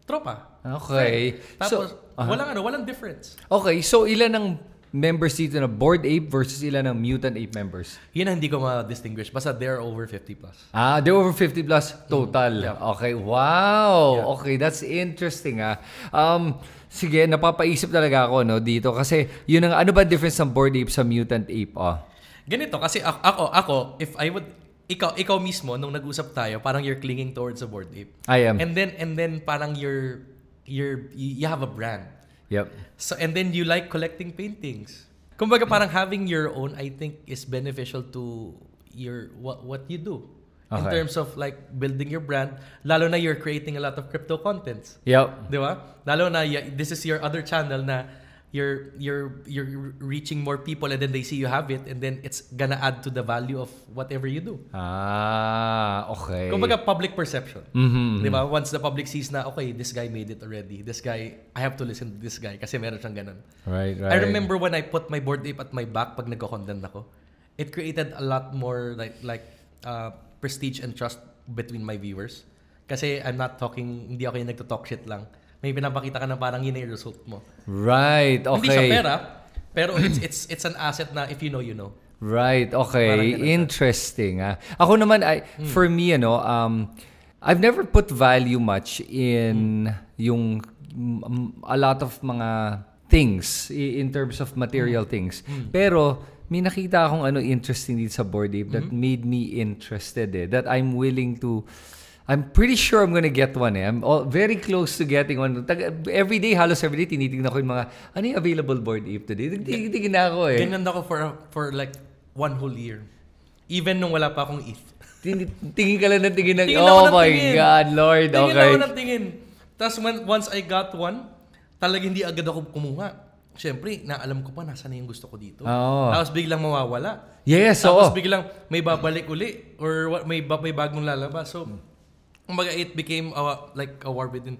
tropa. Okay. Tapos walang difference. Okay, so ilan ang members dito na Bored Ape versus ilan ang mutant ape members? Yun ang hindi ko ma-distinguish. Basta they're over 50 plus. They're over 50 plus total. Yeah. Okay, wow. Yeah. Okay, that's interesting sige, napapaisip talaga ako dito kasi yun ang ano ba difference ng Bored Ape sa mutant ape? Ganito kasi ako if I would ikaw mismo nung nag-usap tayo, parang you're clinging towards a Bored Ape. I am. And then parang you have a brand. Yep. So and then you like collecting paintings. Kumbaga parang having your own, I think, is beneficial to your what you do. In terms of like building your brand, lalo na you're creating a lot of crypto contents. Yep. Di ba? Lalo na this is your other channel na you're reaching more people and then they see you have it and then it's gonna add to the value of whatever you do. Okay. Kumbaga public perception. Mm-hmm. Di ba? Once the public sees na, okay, this guy made it already. This guy, I have to listen to this guy kasi meron siyang ganun. Right. I remember when I put my Bored Ape at my back pag nagko-content ako, it created a lot more like prestige and trust between my viewers. Kasi I'm not talking, hindi ako yung nagto-talk shit lang. May pinapakita ka na parang yun yung result mo. Right, okay. Hindi siya pera, pero it's an asset na if you know, you know. Right, okay. Interesting. Ako naman, for me, I've never put value much in yung a lot of mga things in terms of material things. Pero may nakita akong interesting dito sa Bored Ape that made me interested that I'm willing to pretty sure I'm gonna get one I'm very close to getting one. Every day, halos every day, tinitignan ko yung mga ano yung available Bored Ape today. Tingin na ako Ganyan ako for like one whole year. Even nung wala pa akong ETH. Tingin ka lang ng tingin ng oh my God, Lord. Tingin Okay. ako ng tingin. Tapos once I got one, talagang hindi agad ako kumuha. Siyempre, naalam ko pa nasaan na yung gusto ko dito. Tapos biglang mawawala. Yes, Tapos biglang may babalik uli or may bagong lalabas. So, kumbaga it became like a war within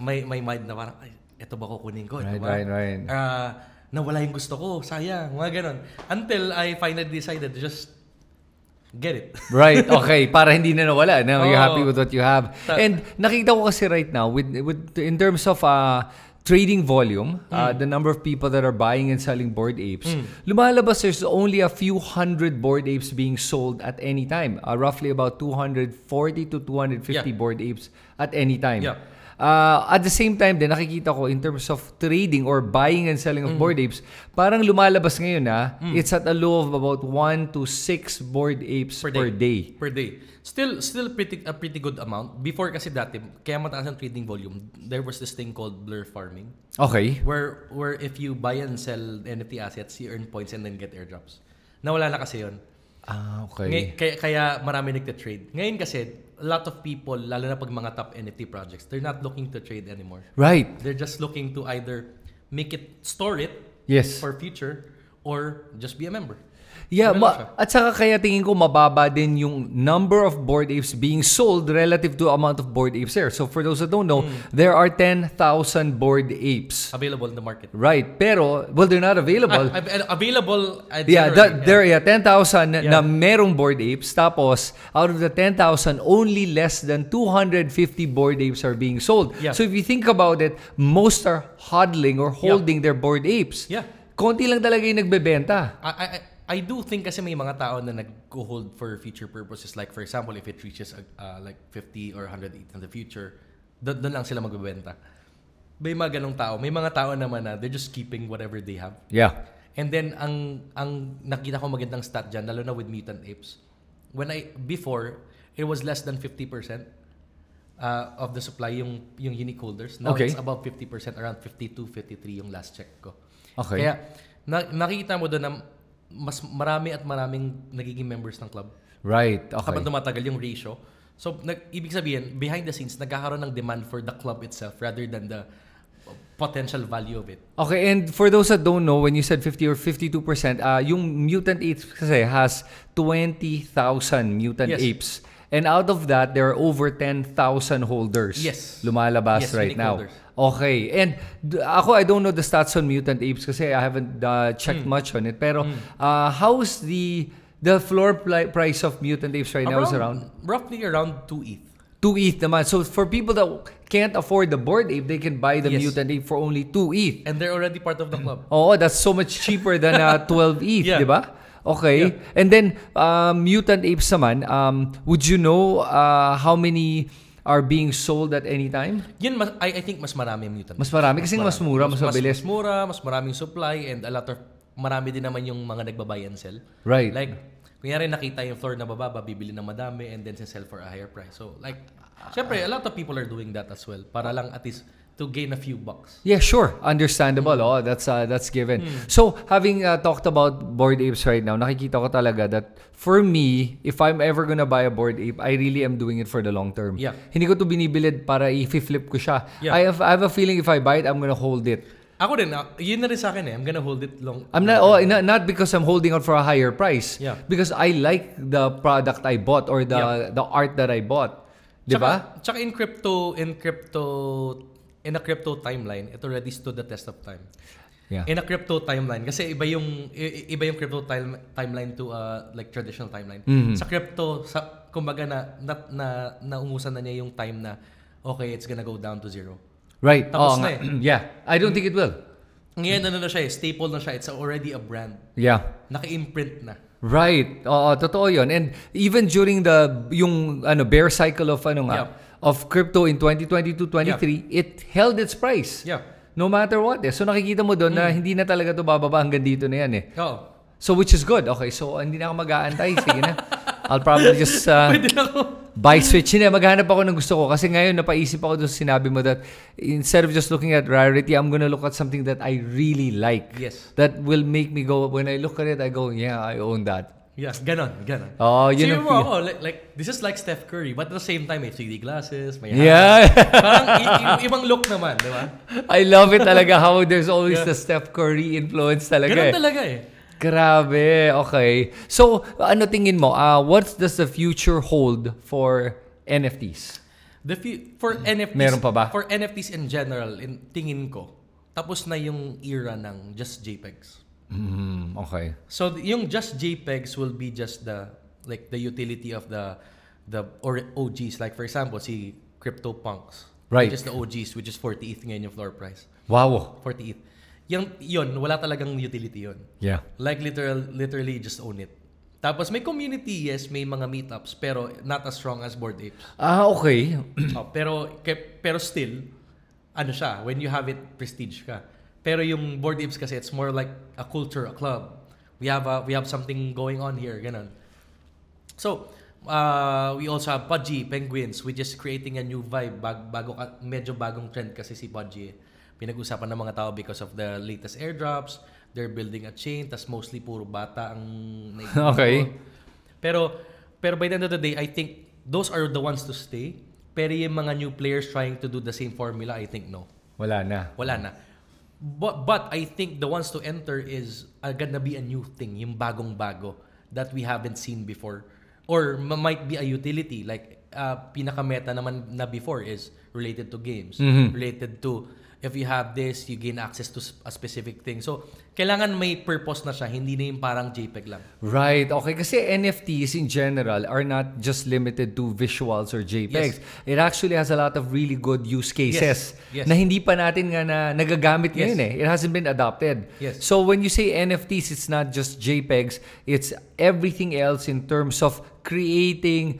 my mind na parang, ay, ito ba kukunin ko? Right. Nawala yung gusto ko, sayang, mga ganon. Until I finally decided to just get it. Right, okay. Para hindi na nawala. Now you're happy with what you have. And nakita ko kasi right now, with in terms of trading volume, the number of people that are buying and selling Bored Apes, lumalabas there's only a few hundred Bored Apes being sold at any time. Roughly about 240 to 250 Bored Apes at any time. Yeah. At the same time din, nakikita ko in terms of trading or buying and selling of Bored Apes, parang lumalabas ngayon it's at a low of about 1 to 6 Bored Apes per day. Per day. Still a pretty good amount. Before kasi dati, kaya mataas ang trading volume, there was this thing called blur farming. Okay. Where if you buy and sell NFT assets, you earn points and then get airdrops. Nawala na kasi yun. Okay. Kaya marami nagte-trade. Ngayon kasi, a lot of people, lalo na pag mga top NFT projects, they're not looking to trade anymore. Right. They're just looking to either store it for future, or just be a member. Yeah, at saka kaya tingin ko mababa din yung number of Bored Apes being sold relative to amount of Bored Apes there. So for those that don't know, there are 10,000 Bored Apes available in the market. Right, pero they're not available. Available. There are 10,000 na merong Bored Apes. Tapos out of the 10,000, only less than 250 Bored Apes are being sold. Yeah. So if you think about it, most are hodling or holding their Bored Apes. Yeah. Konti lang talaga yung nagbebenta. I do think kasi may mga tao na nag-hold for future purposes. Like for example, if it reaches like 50 or 100 in the future, doon lang sila magbebenta. May mga ganong tao. May mga tao naman na they're just keeping whatever they have. Yeah. And then ang nakita ko magandang stat dyan, lalo na with Mutant Apes. Before, it was less than 50% of the supply yung unique holders. Now it's above 50%, around 52, 53 yung last check ko. Okay. Kaya nakikita mo doon na mas marami at maraming nagiging members ng club. Right, okay. Habang tumatagal yung ratio. So, ibig sabihin, behind the scenes, nagkakaroon ng demand for the club itself rather than the potential value of it. Okay, and for those that don't know, when you said 50 or 52%, yung Mutant Apes kasi has 20,000 Mutant Apes. And out of that, there are over 10,000 holders. Yes. Lumalabas right now. Holders. Okay. And I don't know the stats on Mutant Apes kasi I haven't checked much on it. Pero how's the floor price of Mutant Apes right now is around? Roughly around 2 ETH. 2 ETH naman. So for people that can't afford the Bored Ape, they can buy the Mutant Ape for only 2 ETH. And they're already part of the club. Oh, that's so much cheaper than 12 ETH, di ba? Okay. Yeah. And then Mutant Apes naman, would you know how many are being sold at any time? Yun, I think mas marami ang Mutant. Mas marami kasi mas mura, mas mabilis. Mas mura, mas maraming supply, and marami din naman yung mga nagbabuy and sell. Right. Like, kunyari nakita yung floor na bababa, bibili ng madami, and then sell for a higher price. So, like, syempre, a lot of people are doing that as well. Para lang at least to gain a few bucks. Yeah, sure. Understandable. Oh, that's given. So, having talked about Bored Apes right now, nakikita ko talaga that for me, if I'm ever gonna buy a Bored Ape, I really am doing it for the long term. Yeah. Hindi ko to binibilid para i-flip ko siya. Yeah. I have a feeling if I buy it, I'm gonna hold it. Ako din, yun na rin sa akin I'm gonna hold it long. I'm not not because I'm holding out for a higher price. Yeah. Because I like the product I bought or the art that I bought. 'Di ba? Tsaka in a crypto timeline, it already stood the test of time. Yeah. In a crypto timeline, kasi iba yung crypto timeline to like traditional timeline. Sa crypto, kumbaga naungusan na niya yung time na okay, it's gonna go down to zero. Right. Tapos na Yeah. I don't think it will. Ngayon na siya, staple na siya. It's already a brand. Yeah. Naka-imprint na. Right. Totoo 'yon. And even during yung bear cycle of of crypto in 2022-23, it held its price. Yeah. No matter what. So nakikita mo doon na hindi na talaga to bababa hanggang dito na yan Oh. So which is good. Okay, so hindi na ako mag-aantay. Sige na. I'll probably just Pwede na ako. buy Switch. Hindi, maghanap ako ng gusto ko. Kasi ngayon, napaisip ako doon sa sinabi mo that instead of just looking at rarity, I'm gonna look at something that I really like. Yes. That will make me go, when I look at it, I go, yeah, I own that. Yeah, ganon. Oh, yun ang mo ako, like, this is like Steph Curry, but at the same time, may 3D glasses, may Parang ibang look naman, di ba? I love it talaga how there's always the Steph Curry influence talaga. Ganon talaga Grabe, okay. So, ano tingin mo? What does the future hold for NFTs? For NFTs, meron pa ba? For NFTs in general, tingin ko, tapos na yung era ng just JPEGs. Okay. So yung just JPEGs will be just the utility of the OGs. Like for example, si CryptoPunks. Right. Which is the OGs, which is 40 ETH ngayon yung floor price. Wow. 40 ETH. Yun, wala talagang utility yun. Yeah. Like literally just own it. Tapos may community, yes, may mga meetups, pero not as strong as Bored Apes. Okay. Pero still, ano siya, when you have it, prestige ka. Pero yung Bored Apes kasi, it's more like a culture, a club. We have something going on here, ganun. So, we also have Pudgy, Penguins, which is creating a new vibe. Medyo bagong trend kasi si Pudgy. Pinag-usapan ng mga tao because of the latest airdrops. They're building a chain, tas mostly puro bata ang Okay. Pero by the end of the day, I think those are the ones to stay. Pero yung mga new players trying to do the same formula, I think no. Wala na. But I think the ones to enter is gonna be a new thing, yung bagong-bago that we haven't seen before. Or might be a utility, like pinaka-meta naman na before is related to games, related to if you have this, you gain access to a specific thing. So, kailangan may purpose na siya, hindi na yung parang JPEG lang. Right. Okay. Kasi NFTs in general are not just limited to visuals or JPEGs. Yes. It actually has a lot of really good use cases Yes. na hindi pa natin nga na nagagamit ngayon eh. It hasn't been adopted. Yes. So when you say NFTs, it's not just JPEGs. It's everything else in terms of creating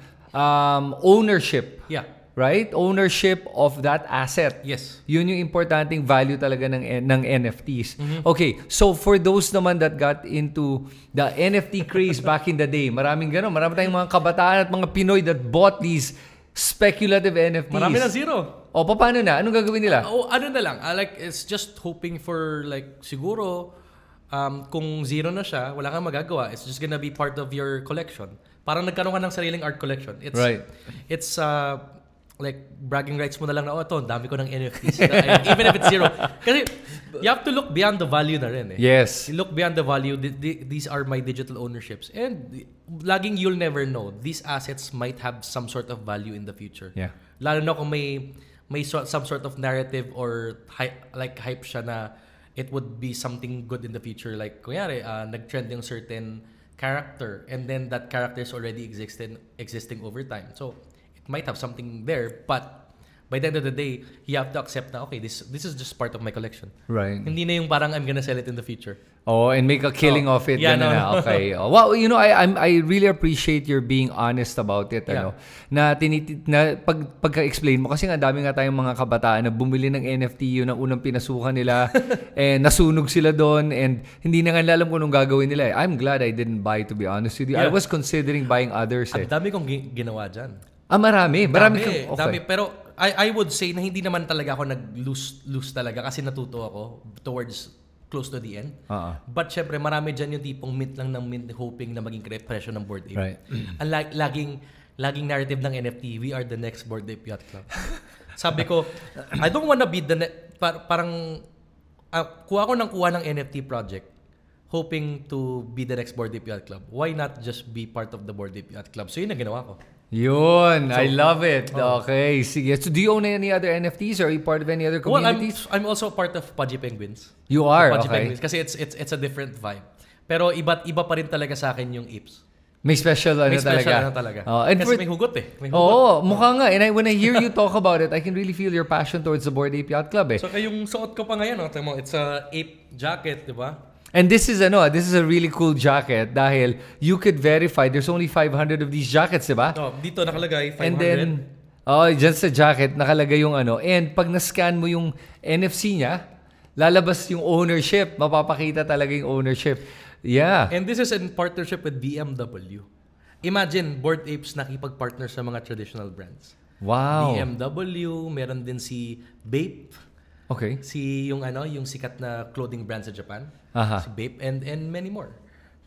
ownership. Yeah. Right? Ownership of that asset. Yes. Yun yung importanteng value talaga ng NFTs. Okay, so for those naman that got into the NFT craze back in the day, marami tayong mga kabataan at mga Pinoy that bought these speculative NFTs. Marami na zero. O, paano na? Anong gagawin nila? Ano na lang. It's just hoping for siguro, kung zero na siya, wala kang magagawa. It's just gonna be part of your collection. Parang nagkaroon ka ng sariling art collection. Right. It's like bragging rights mo na lang na, ito, dami ko ng NFTs. Even if it's zero. Kasi you have to look beyond the value na rin eh. Yes. You look beyond the value. These are my digital ownerships. And laging you'll never know. These assets might have some sort of value in the future. Yeah. Lalo na kung may some sort of narrative or hype siya na it would be something good in the future. Like, kunyari, nag-trend yung certain character and then that character is already existing over time. So, it might have something there, but by the end of the day, you have to accept na, okay, this is just part of my collection. Right. Hindi na yung parang I'm gonna sell it in the future. Oh, and make a killing of it. Yeah, Na. Okay. Well, I really appreciate your being honest about it. Yeah. Na pagka-explain mo. Kasi nga, dami nga tayong mga kabataan na bumili ng NFT, yun ang unang pinasukan nila. And nasunog sila doon. And hindi na nga alam kung anong gagawin nila. I'm glad I didn't buy, to be honest with you. Yeah. I was considering buying others. Ang dami kong ginawa dyan. Marami. Dami. Pero I would say na hindi naman talaga ako nag-lose talaga kasi natuto ako towards close to the end. But syempre, marami dyan yung tipong mint lang ng mint hoping na maging presyo ng Bored Ape. Right. Ang laging narrative ng NFT, we are the next Bored Ape Yacht Club. Sabi ko, I don't wanna be the parang kuha ko ng NFT project hoping to be the next Bored Ape Yacht Club. Why not just be part of the Bored Ape Yacht Club? So yun ang ginawa ko. Yun, I love it. Okay, sige. So do you own any other NFTs or are you part of any other communities? Well, I'm also part of Pudgy Penguins. You are, Pudgy okay. Penguins, kasi it's a different vibe. Pero iba pa rin talaga sa akin yung apes. May special talaga. Kasi may hugot eh. Mukha nga. And when I hear you talk about it, I can really feel your passion towards the Bored Ape Yacht Club eh. So yung suot ko pa ngayon, it's a ape jacket, di ba? And this is a really cool jacket dahil you could verify there's only 500 of these jackets, di ba? Dito nakalagay 500. And then, dyan sa jacket, nakalagay yung And pag na-scan mo yung NFC niya, lalabas yung ownership. Mapapakita talaga yung ownership. Yeah. And this is in partnership with BMW. Imagine, Bored Apes nakipag-partner sa mga traditional brands. Wow. BMW, meron din si Bape. Okay. Yung sikat na clothing brand sa Japan. Aha. Si Bape and many more.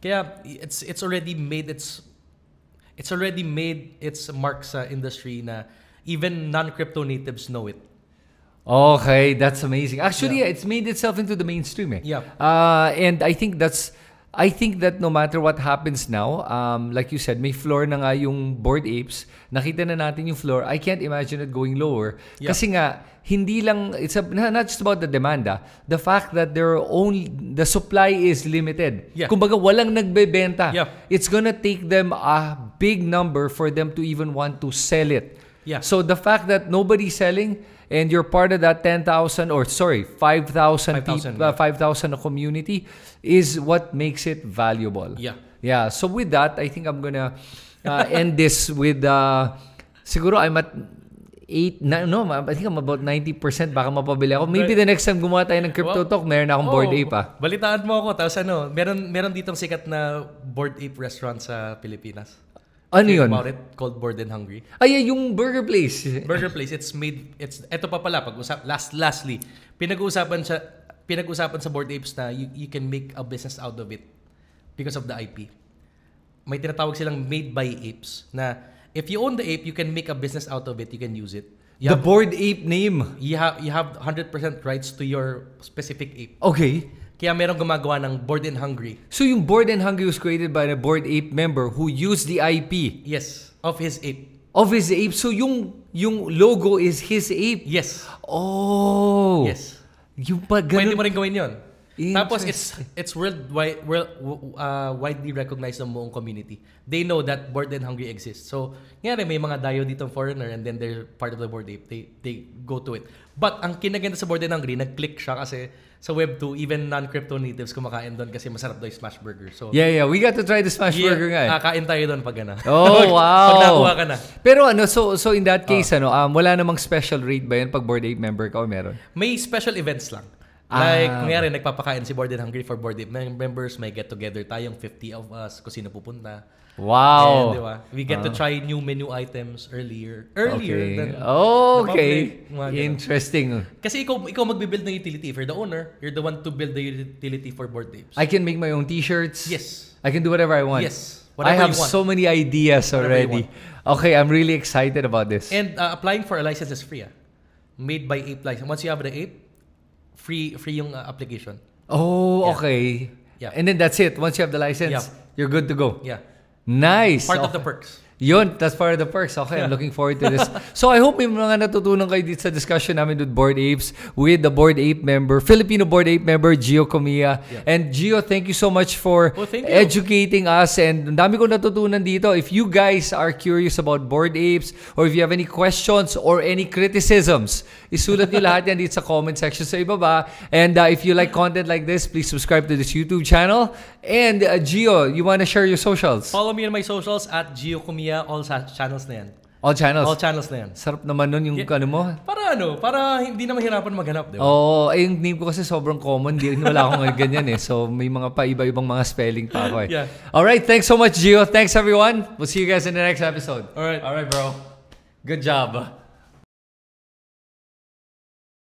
Kaya it's already made its mark sa industry na even non-crypto natives know it. Okay, that's amazing. Actually, it's made itself into the mainstream eh. Yeah. And I think that no matter what happens now, like you said, may floor na nga yung Bored Apes. Nakita na natin yung floor. I can't imagine it going lower. Yeah. Kasi nga, hindi lang, not just about the demand. The fact that the supply is limited. Yeah. Kumbaga, walang nagbebenta. Yeah. It's gonna take them a big number for them to even want to sell it. Yeah. So the fact that nobody's selling and you're part of that 5,000 people, 5,000 na community is what makes it valuable. Yeah. Yeah. So with that, I think I'm gonna end this with siguro I'm at 8 I think I'm about 90%, baka mapabili ako. Maybe the next time gumawa tayo ng Crypto Talk, meron akong Bored Ape Balitaan mo ako. Tapos meron ditong sikat na Bored Ape restaurant sa Pilipinas. Ano yun? About it, called Bored and Hungry. Ay, yung burger place. Burger place, ito pa pala, lastly, pinag-uusapan sa Bored Apes na you can make a business out of it because of the IP. May tinatawag silang made by apes na if you own the ape, you can make a business out of it, you can use it. The Bored Ape name. You have 100% rights to your specific ape. Okay. Kaya merong gumagawa ng Bored and Hungry. So yung Bored and Hungry was created by a Bored Ape member who used the IP. Yes, of his ape. Of his ape. So yung logo is his ape. Yes. Oh. Yes. Yung pa ganun. Pwede mo rin gawin yun. Tapos it's widely recognized ng buong community. They know that Bored and Hungry exists. So, may mga dayo ditong foreigner and then they're part of the Bored Ape. They go to it. But ang kinaganda sa Bored and Hungry, nag-click siya kasi sa Web2, even non-crypto natives kumakain doon kasi masarap daw yung smash burger. So, yeah, we got to try the smash burger nga. Kain tayo doon pag gana. Oh, wow. Pag nakuha ka na. Pero so in that case, wala namang special rate ba yun pag Bored Ape member ka o meron? May special events lang. Like, kunyari, nagpapakain si Bored and Hungry for Bored Ape members. May get together tayong 50 of us kung sino pupunta. Wow. And, diba? We get to try new menu items earlier than okay. Interesting. Kasi ikaw magbibuild ng utility. If you're the owner, you're the one to build the utility for Bored Apes. I can make my own t-shirts. Yes. I can do whatever I want. Yes. I have so many ideas already. Okay, I'm really excited about this. And applying for a license is free. Made by Ape license. Once you have the Ape, free yung application. Oh, okay. Yeah. And then that's it. Once you have the license, you're good to go. Yeah. Nice. Part of the perks. Yun, that's part of the perks. Okay, I'm looking forward to this. So I hope may mga natutunan kayo dito sa discussion namin with Bored Apes, with the Bored Ape member, Filipino Bored Ape member, Gio Comia. Yeah. And Gio, thank you so much for educating us. And ang dami ko natutunan dito. If you guys are curious about Bored Apes, or if you have any questions or any criticisms, isulat nyo lahat yan dito sa comment section sa ibaba. And if you like content like this, please subscribe to this YouTube channel. And Gio, you want to share your socials? Follow me on my socials at Gio Comia. All channels na yan. All channels? All channels na yan. Sarap naman nun yung ano mo. Para hindi na mahirapan maghanap, di ba? Oo. Yung name ko kasi sobrang common. Wala akong ganyan eh. So may mga iba-ibang mga spelling pa ako eh. Yeah. Alright, thanks so much, Gio. Thanks everyone. We'll see you guys in the next episode. Alright, bro. Good job.